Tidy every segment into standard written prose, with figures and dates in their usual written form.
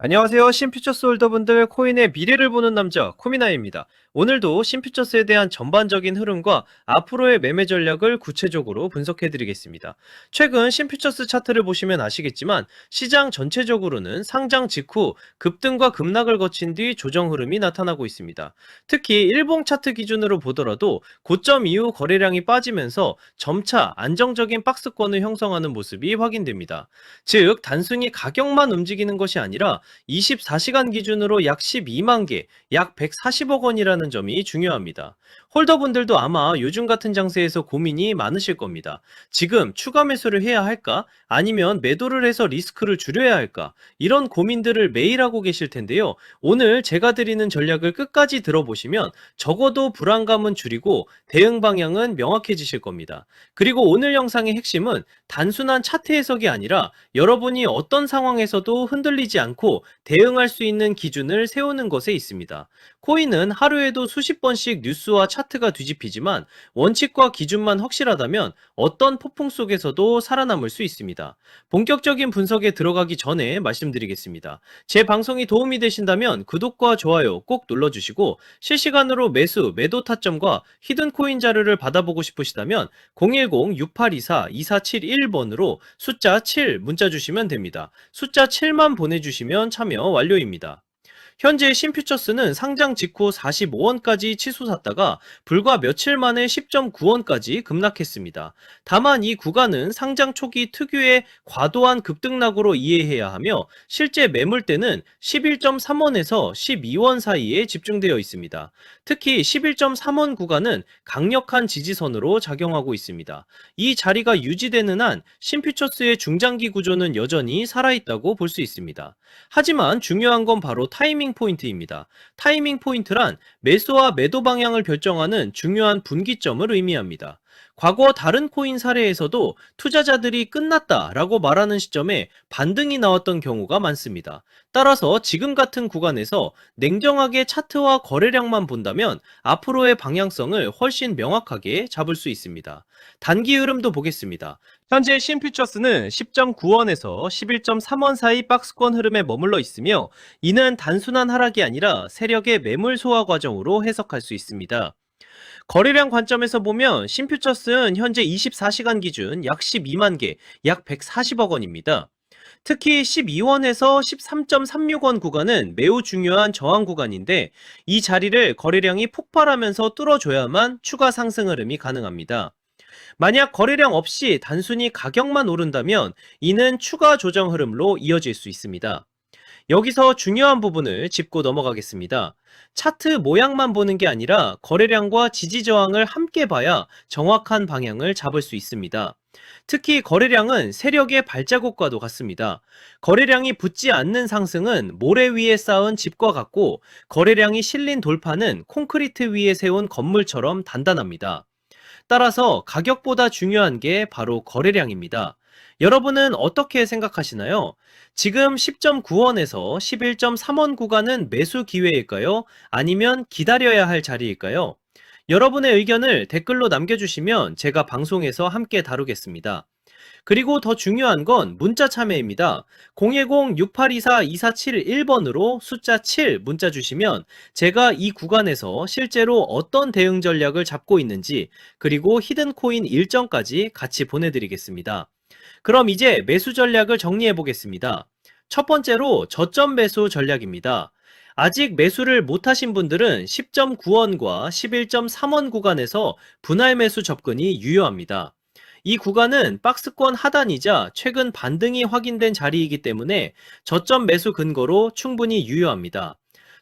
안녕하세요. 신퓨처스 홀더분들, 코인의 미래를 보는 남자 코미나입니다. 오늘도 신퓨처스에 대한 전반적인 흐름과 앞으로의 매매 전략을 구체적으로 분석해 드리겠습니다. 최근 신퓨처스 차트를 보시면 아시겠지만 시장 전체적으로는 상장 직후 급등과 급락을 거친 뒤 조정 흐름이 나타나고 있습니다. 특히 일봉 차트 기준으로 보더라도 고점 이후 거래량이 빠지면서 점차 안정적인 박스권을 형성하는 모습이 확인됩니다. 즉 단순히 가격만 움직이는 것이 아니라 24시간 기준으로 약 12만 개, 약 140억 원이라는 점이 중요합니다. 홀더분들도 아마 요즘 같은 장세에서 고민이 많으실 겁니다. 지금 추가 매수를 해야 할까? 아니면 매도를 해서 리스크를 줄여야 할까? 이런 고민들을 매일 하고 계실 텐데요. 오늘 제가 드리는 전략을 끝까지 들어보시면 적어도 불안감은 줄이고 대응 방향은 명확해지실 겁니다. 그리고 오늘 영상의 핵심은 단순한 차트 해석이 아니라 여러분이 어떤 상황에서도 흔들리지 않고 대응할 수 있는 기준을 세우는 것에 있습니다. 코인은 하루에도 수십 번씩 뉴스와 차트가 뒤집히지만 원칙과 기준만 확실하다면 어떤 폭풍 속에서도 살아남을 수 있습니다. 본격적인 분석에 들어가기 전에 말씀드리겠습니다. 제 방송이 도움이 되신다면 구독과 좋아요 꼭 눌러주시고 실시간으로 매수, 매도 타점과 히든코인 자료를 받아보고 싶으시다면 010-6824-2471번으로 숫자 7 문자 주시면 됩니다. 숫자 7만 보내주시면 참여 완료입니다. 현재 신퓨처스는 상장 직후 45원까지 치솟았다가 불과 며칠 만에 10.9원까지 급락했습니다. 다만 이 구간은 상장 초기 특유의 과도한 급등락으로 이해해야 하며 실제 매물대는 11.3원에서 12원 사이에 집중되어 있습니다. 특히 11.3원 구간은 강력한 지지선으로 작용하고 있습니다. 이 자리가 유지되는 한 신퓨처스의 중장기 구조는 여전히 살아있다고 볼 수 있습니다. 하지만 중요한 건 바로 타이밍 포인트입니다. 타이밍 포인트란 매수와 매도 방향을 결정하는 중요한 분기점을 의미합니다. 과거 다른 코인 사례에서도 투자자들이 끝났다라고 말하는 시점에 반등이 나왔던 경우가 많습니다. 따라서 지금 같은 구간에서 냉정하게 차트와 거래량만 본다면 앞으로의 방향성을 훨씬 명확하게 잡을 수 있습니다. 단기 흐름도 보겠습니다. 현재 신퓨처스는 10.9원에서 11.3원 사이 박스권 흐름에 머물러 있으며 이는 단순한 하락이 아니라 세력의 매물 소화 과정으로 해석할 수 있습니다. 거래량 관점에서 보면 신퓨처스는 현재 24시간 기준 약 12만 개, 약 140억 원입니다. 특히 12원에서 13.36원 구간은 매우 중요한 저항 구간인데 이 자리를 거래량이 폭발하면서 뚫어줘야만 추가 상승 흐름이 가능합니다. 만약 거래량 없이 단순히 가격만 오른다면 이는 추가 조정 흐름으로 이어질 수 있습니다. 여기서 중요한 부분을 짚고 넘어가겠습니다. 차트 모양만 보는 게 아니라 거래량과 지지 저항을 함께 봐야 정확한 방향을 잡을 수 있습니다. 특히 거래량은 세력의 발자국과도 같습니다. 거래량이 붙지 않는 상승은 모래 위에 쌓은 집과 같고 거래량이 실린 돌파는 콘크리트 위에 세운 건물처럼 단단합니다. 따라서 가격보다 중요한 게 바로 거래량입니다. 여러분은 어떻게 생각하시나요? 지금 10.9원에서 11.3원 구간은 매수 기회일까요? 아니면 기다려야 할 자리일까요? 여러분의 의견을 댓글로 남겨주시면 제가 방송에서 함께 다루겠습니다. 그리고 더 중요한 건 문자 참여입니다. 010-6824-2471번으로 숫자 7 문자 주시면 제가 이 구간에서 실제로 어떤 대응 전략을 잡고 있는지 그리고 히든코인 일정까지 같이 보내드리겠습니다. 그럼 이제 매수 전략을 정리해 보겠습니다. 첫 번째로 저점 매수 전략입니다. 아직 매수를 못하신 분들은 10.9원과 11.3원 구간에서 분할 매수 접근이 유효합니다. 이 구간은 박스권 하단이자 최근 반등이 확인된 자리이기 때문에 저점 매수 근거로 충분히 유효합니다.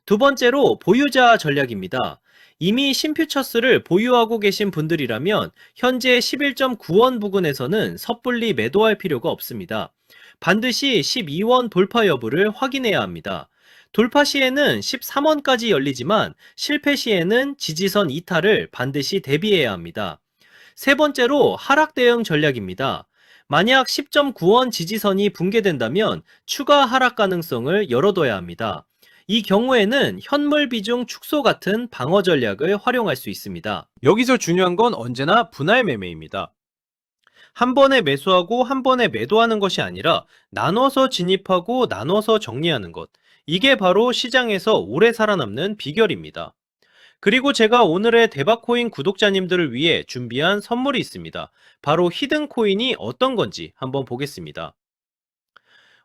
두 번째로 보유자 전략입니다. 이미 신퓨처스를 보유하고 계신 분들이라면 현재 11.9원 부근에서는 섣불리 매도할 필요가 없습니다. 반드시 12원 돌파 여부를 확인해야 합니다. 돌파 시에는 13원까지 열리지만 실패 시에는 지지선 이탈을 반드시 대비해야 합니다. 세 번째로 하락 대응 전략입니다. 만약 10.9원 지지선이 붕괴된다면 추가 하락 가능성을 열어둬야 합니다. 이 경우에는 현물 비중 축소 같은 방어 전략을 활용할 수 있습니다. 여기서 중요한 건 언제나 분할 매매입니다. 한 번에 매수하고 한 번에 매도하는 것이 아니라 나눠서 진입하고 나눠서 정리하는 것. 이게 바로 시장에서 오래 살아남는 비결입니다. 그리고 제가 오늘의 대박코인 구독자님들을 위해 준비한 선물이 있습니다. 바로 히든코인이 어떤 건지 한번 보겠습니다.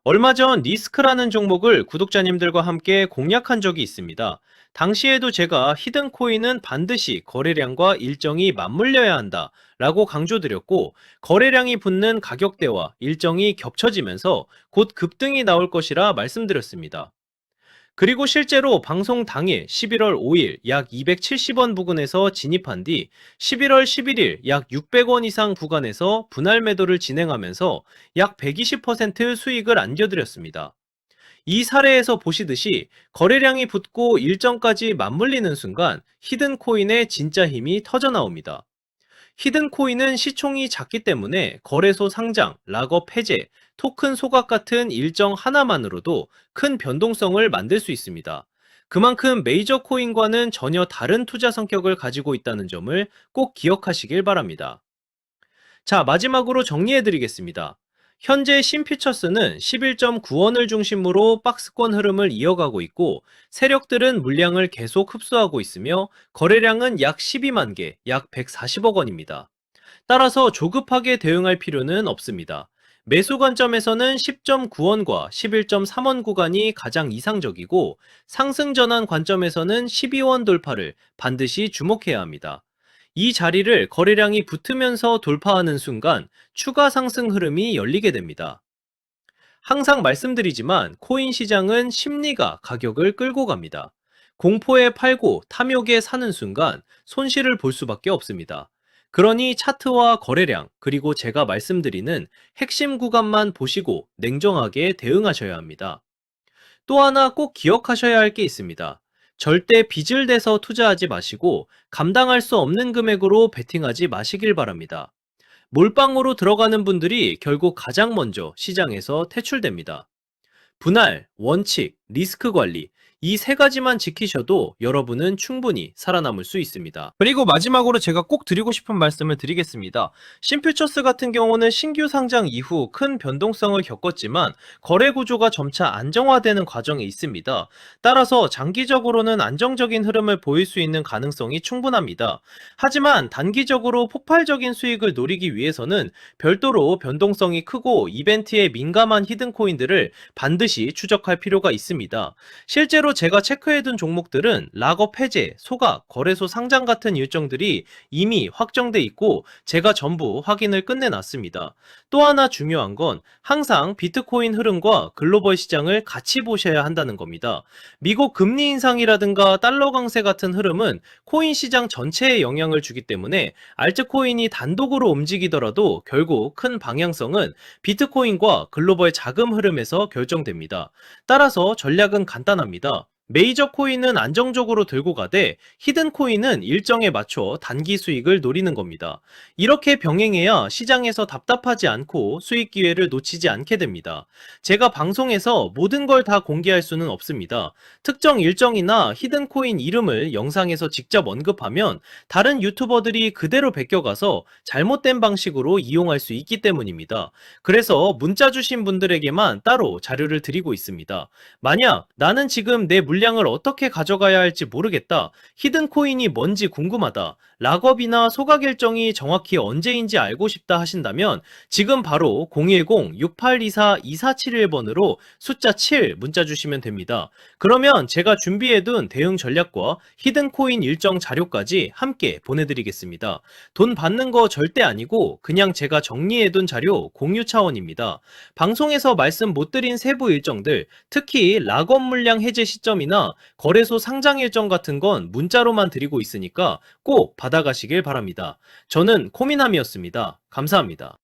얼마 전 리스크라는 종목을 구독자님들과 함께 공략한 적이 있습니다. 당시에도 제가 히든코인은 반드시 거래량과 일정이 맞물려야 한다 라고 강조드렸고, 거래량이 붙는 가격대와 일정이 겹쳐지면서 곧 급등이 나올 것이라 말씀드렸습니다. 그리고 실제로 방송 당일 11월 5일 약 270원 부근에서 진입한 뒤 11월 11일 약 600원 이상 구간에서 분할 매도를 진행하면서 약 120% 수익을 안겨드렸습니다. 이 사례에서 보시듯이 거래량이 붙고 일정까지 맞물리는 순간 히든코인의 진짜 힘이 터져 나옵니다. 히든코인은 시총이 작기 때문에 거래소 상장, 락업 해제, 토큰 소각 같은 일정 하나만으로도 큰 변동성을 만들 수 있습니다. 그만큼 메이저 코인과는 전혀 다른 투자 성격을 가지고 있다는 점을 꼭 기억하시길 바랍니다. 자, 마지막으로 정리해드리겠습니다. 현재 신퓨처스는 11.9원을 중심으로 박스권 흐름을 이어가고 있고, 세력들은 물량을 계속 흡수하고 있으며 거래량은 약 12만 개, 약 140억 원입니다. 따라서 조급하게 대응할 필요는 없습니다. 매수 관점에서는 10.9원과 11.3원 구간이 가장 이상적이고, 상승 전환 관점에서는 12원 돌파를 반드시 주목해야 합니다. 이 자리를 거래량이 붙으면서 돌파하는 순간 추가 상승 흐름이 열리게 됩니다. 항상 말씀드리지만 코인 시장은 심리가 가격을 끌고 갑니다. 공포에 팔고 탐욕에 사는 순간 손실을 볼 수밖에 없습니다. 그러니 차트와 거래량, 그리고 제가 말씀드리는 핵심 구간만 보시고 냉정하게 대응하셔야 합니다. 또 하나 꼭 기억하셔야 할 게 있습니다. 절대 빚을 내서 투자하지 마시고 감당할 수 없는 금액으로 베팅하지 마시길 바랍니다. 몰빵으로 들어가는 분들이 결국 가장 먼저 시장에서 퇴출됩니다. 분할, 원칙, 리스크 관리, 이 세 가지만 지키셔도 여러분은 충분히 살아남을 수 있습니다. 그리고 마지막으로 제가 꼭 드리고 싶은 말씀을 드리겠습니다. 신퓨처스 같은 경우는 신규 상장 이후 큰 변동성을 겪었지만 거래 구조가 점차 안정화되는 과정에 있습니다. 따라서 장기적으로는 안정적인 흐름을 보일 수 있는 가능성이 충분합니다. 하지만 단기적으로 폭발적인 수익을 노리기 위해서는 별도로 변동성이 크고 이벤트에 민감한 히든코인들을 반드시 추적할 필요가 있습니다. 실제로 제가 체크해둔 종목들은 락업 해제, 소각, 거래소 상장 같은 일정들이 이미 확정돼 있고 제가 전부 확인을 끝내놨습니다. 또 하나 중요한 건 항상 비트코인 흐름과 글로벌 시장을 같이 보셔야 한다는 겁니다. 미국 금리 인상이라든가 달러 강세 같은 흐름은 코인 시장 전체에 영향을 주기 때문에 알트코인이 단독으로 움직이더라도 결국 큰 방향성은 비트코인과 글로벌 자금 흐름에서 결정됩니다. 따라서 전략은 간단합니다. 메이저 코인은 안정적으로 들고 가되 히든 코인은 일정에 맞춰 단기 수익을 노리는 겁니다. 이렇게 병행해야 시장에서 답답하지 않고 수익 기회를 놓치지 않게 됩니다. 제가 방송에서 모든 걸 다 공개할 수는 없습니다. 특정 일정이나 히든 코인 이름을 영상에서 직접 언급하면 다른 유튜버들이 그대로 베껴가서 잘못된 방식으로 이용할 수 있기 때문입니다. 그래서 문자 주신 분들에게만 따로 자료를 드리고 있습니다. 만약 나는 지금 내 물량을 어떻게 가져가야 할지 모르겠다, 히든 코인이 뭔지 궁금하다, 락업이나 소각 일정이 정확히 언제인지 알고 싶다 하신다면 지금 바로 010-6824-2471번으로 숫자 7 문자 주시면 됩니다. 그러면 제가 준비해둔 대응 전략과 히든 코인 일정 자료까지 함께 보내드리겠습니다. 돈 받는 거 절대 아니고 그냥 제가 정리해둔 자료 공유 차원입니다. 방송에서 말씀 못 드린 세부 일정들, 특히 락업 물량 해제 시점이나 거래소 상장 일정 같은 건 문자로만 드리고 있으니까 꼭 받아가시길 바랍니다. 저는 코미남이었습니다. 감사합니다.